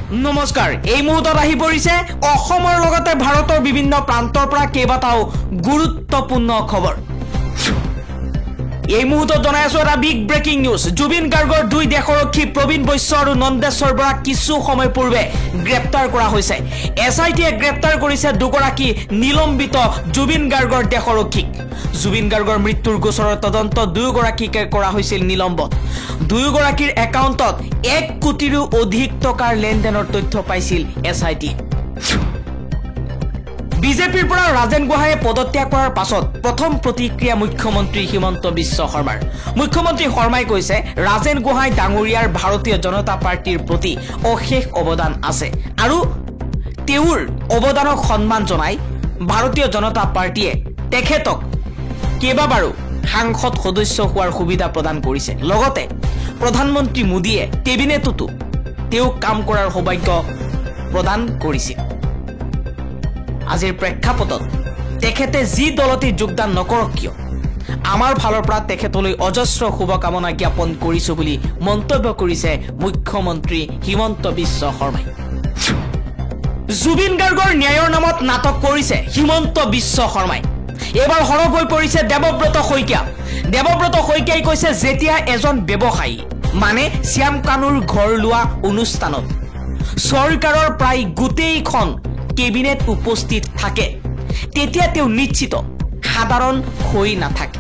নমস্কাৰ এই মুহূৰ্তত আহি পৰিছে অসমৰ লগতে ভাৰতৰ বিভিন্ন প্ৰান্তৰ পৰা কেইবাটাও গুৰুত্বপূৰ্ণ খবৰ এই মুহূৰ্তত জনাই আছো এটা বিগ ব্ৰেকিং নিউজ জুবিন গাৰ্গৰ দুই দেশৰক্ষী প্ৰবীণ বৈশ্য আৰু নন্দেশ্বৰ বৰা কিছু সময় পূৰ্বে গ্ৰেপ্তাৰ কৰা হৈছে এছআইটিয়ে গ্ৰেপ্তাৰ কৰিছে দুগৰাকী নিলম্বিত জুবিন গাৰ্গৰ দেশৰক্ষীক জুবিন গাৰ্গৰ মৃত্যুৰ গোচৰৰ তদন্ত দুগৰাকীকে কৰা হৈছিল নিলম্বত দুগৰাকীৰ একাউণ্টত 1 কোটিৰো অধিক টকাৰ লেনদেনৰ তথ্য পাইছিল এছআইটি বিজেপিৰ পৰা ৰাজেন গোহাঁইয়ে পদত্যাগ কৰাৰ পাছত প্ৰথম প্ৰতিক্ৰিয়া মুখ্যমন্ত্ৰী হিমন্ত বিশ্ব শৰ্মাৰ মুখ্যমন্ত্ৰী শৰ্মাই কৈছে ৰাজেন গোহাঁই ডাঙৰীয়াৰ ভাৰতীয় জনতা পাৰ্টিৰ প্ৰতি অশেষ অৱদান আছে আৰু তেওঁৰ অৱদানক সন্মান জনাই ভাৰতীয় জনতা পাৰ্টিয়ে তেখেতক কেইবাবাৰো সাংসদ সদস্য হোৱাৰ সুবিধা প্ৰদান কৰিছে লগতে প্ৰধানমন্ত্ৰী মোদীয়ে কেবিনেটতো তেওঁ কাম কৰাৰ সৌভাগ্য প্ৰদান কৰিছিল আজিৰ প্ৰেক্ষাপটত তেখেতে যি দলতে যোগদান নকৰক কিয় আমাৰ ফালৰ পৰা তেখেতলৈ অজস্ৰ শুভকামনা জ্ঞাপন কৰিছো বুলি মন্তব্য কৰিছে মুখ্যমন্ত্ৰী হিমন্ত বিশ্ব শৰ্মাই জুবিন গাৰ্গৰ ন্যায়ৰ নামত নাটক কৰিছে হিমন্ত বিশ্ব শৰ্মাই এবাৰ হৰব হৈ পৰিছে দেৱব্ৰত শইকীয়াই কৈছে যেতিয়া এজন ব্যৱসায়ী মানে শ্যাম কানুৰ ঘৰ লোৱা অনুষ্ঠানত চৰকাৰৰ প্ৰায় গোটেইখন কেবিনেট উপস্থিত থাকে তেতিয়া তেওঁ নিশ্চিত সাধাৰণ হৈ নাথাকে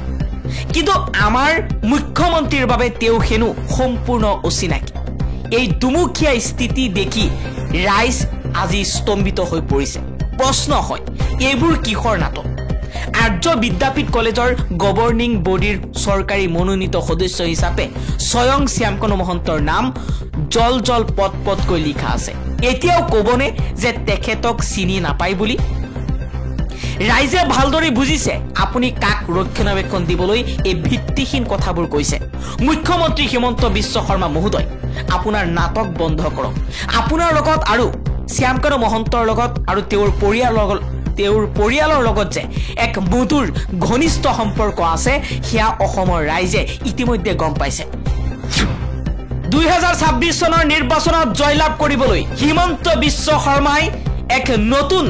কিন্তু আমাৰ মুখ্যমন্ত্ৰীৰ বাবে তেওঁ হেনো সম্পূৰ্ণ অচিনাকি এই দুমুখীয়া স্থিতি দেখি ৰাইজ আজি স্তম্ভিত হৈ পৰিছে প্ৰশ্ন হয় এইবোৰ কিহৰ নাটক আৰ্য বিদ্যাপীঠ কলেজৰ গভৰ্নিং বডিৰ চৰকাৰী মনোনীত সদস্য হিচাপে স্বয়ং শ্যামকানু মহন্তৰ নাম জল পটকৈ লিখা আছে এতিয়াও কবনে যে তেখেতক চিনি নাপায় বুলি ৰাইজে ভালদৰে বুজিছে আপুনি কাক ৰক্ষণাবেক্ষণ দিবলৈ এই ভিত্তিহীন কথাবোৰ কৈছে মুখ্যমন্ত্ৰী হিমন্ত বিশ্ব শৰ্মা মহোদয় আপোনাৰ নাটক বন্ধ কৰক আপোনাৰ লগত আৰু শ্যামকানু মহন্তৰ লগত আৰু তেওঁৰ পৰিয়ালৰ লগত যে এক মধুৰ ঘনিষ্ঠ সম্পৰ্ক আছে সেয়া অসমৰ ৰাইজে ইতিমধ্যে গম পাইছে 2026 চনৰ নিৰ্বাচনত জয়লাভ কৰিবলৈ হিমন্ত বিশ্ব শৰ্মাই এক নতুন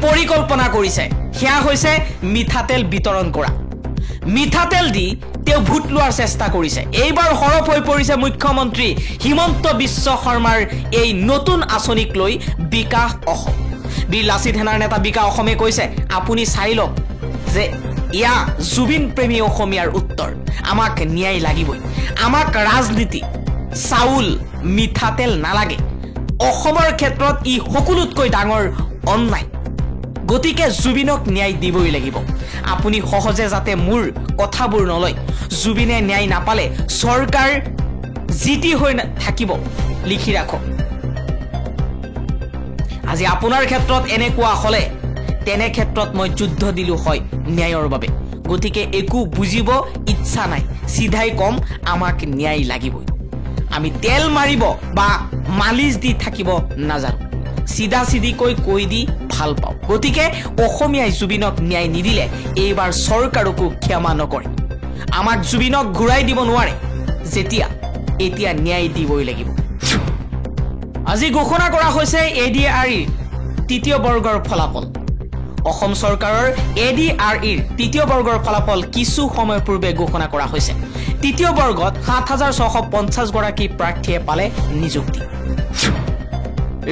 পৰিকল্পনা কৰিছে সেয়া হৈছে মিঠাতেল বিতৰণ কৰা মিঠাতেল দি তেওঁ ভোট লোৱাৰ চেষ্টা কৰিছে এইবাৰ হৰপ হৈ পৰিছে মুখ্যমন্ত্ৰী হিমন্ত বিশ্ব শৰ্মাৰ এই নতুন আঁচনিক লৈ বিকাশ অসম বীৰ লাচিত সেনাৰ নেতা বিকাশ অসমে কৈছে আপুনি চাই লওক যে ইয়া জুবিন প্ৰেমী অসমীয়াৰ উত্তৰ আমাক ন্যায় লাগিবই আমাক ৰাজনীতি চাউল মিঠাতেল নালাগে অসমৰ ক্ষেত্ৰত ই সকলোতকৈ ডাঙৰ অন্যায় গতিকে জুবিনক ন্যায় দিবই লাগিব আপুনি সহজে যাতে মোৰ কথাবোৰ নলয় জুবিনে ন্যায় নাপালে চৰকাৰ জিতি হৈ থাকিব লিখি ৰাখক আজি আপোনাৰ ক্ষেত্ৰত এনেকুৱা হলে তেনে ক্ষেত্ৰত মই যুদ্ধ দিলো হয় ন্যায়ৰ বাবে গতিকে একো বুজিব ইচ্ছা নাই সিধাই কম আমাক ন্যায় লাগিবই আমি তেল মাৰিব বা মালিশ দি থাকিব নাজানো সিধা সিধিকৈ কৈ দি ভাল পাওঁ গতিকে অসমীয়াই জুবিনক ন্যায় নিদিলে এইবাৰ চৰকাৰকো ক্ষমা নকৰে আমাক জুবিনক ঘূৰাই দিব নোৱাৰে এতিয়া ন্যায় দিবই লাগিব আজি ঘোষণা কৰা হৈছে এডিআৰইৰ তৃতীয় বৰ্গৰ ফলাফল অসম চৰকাৰৰ এডিআৰইৰ তৃতীয় বৰ্গৰ ফলাফল কিছু সময় পূৰ্বে ঘোষণা কৰা হৈছে তৃতীয় বৰ্গত 7650 গৰাকী প্ৰাৰ্থীয়ে পালে নিযুক্তি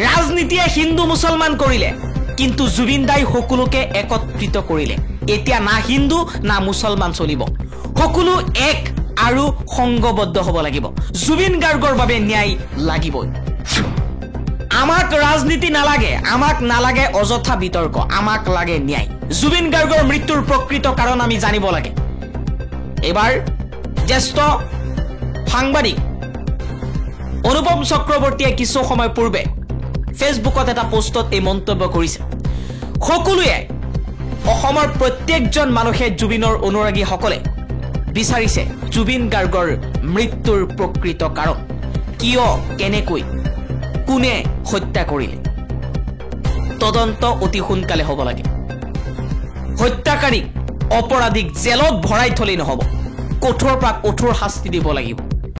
ৰাজনীতিয়ে হিন্দু মুছলমান কৰিলে কিন্তু জুবিন দাই সকলোকে একত্ৰিত কৰিলে এতিয়া না হিন্দু না মুছলমান চলিব সকলো এক আৰু সংগবদ্ধ হ'ব লাগিব জুবিন গাৰ্গৰ বাবে ন্যায় লাগিবই আমাক ৰাজনীতি নালাগে আমাক নালাগে অযথা বিতৰ্ক আমাক লাগে ন্যায় জুবিন গাৰ্গৰ মৃত্যুৰ প্ৰকৃত কাৰণ আমি জানিব লাগে এবাৰ জ্যেষ্ঠ সাংবাদিক অনুপম চক্ৰৱৰ্তীয়ে কিছু সময় পূৰ্বে ফেচবুকত এটা পোষ্টত এই মন্তব্য কৰিছে সকলোৱে অসমৰ প্ৰত্যেকজন মানুহে জুবিনৰ অনুৰাগীসকলে বিচাৰিছে জুবিন গাৰ্গৰ মৃত্যুৰ প্ৰকৃত কাৰণ কিয় কেনেকৈ কোনে হত্যা কৰিলে তদন্ত অতি সোনকালে হ'ব লাগে হত্যাকাৰীক অপৰাধীক জেলত ভৰাই থলেই নহ'ব কঠোৰৰ পৰা কঠোৰ শাস্তি দিব লাগিব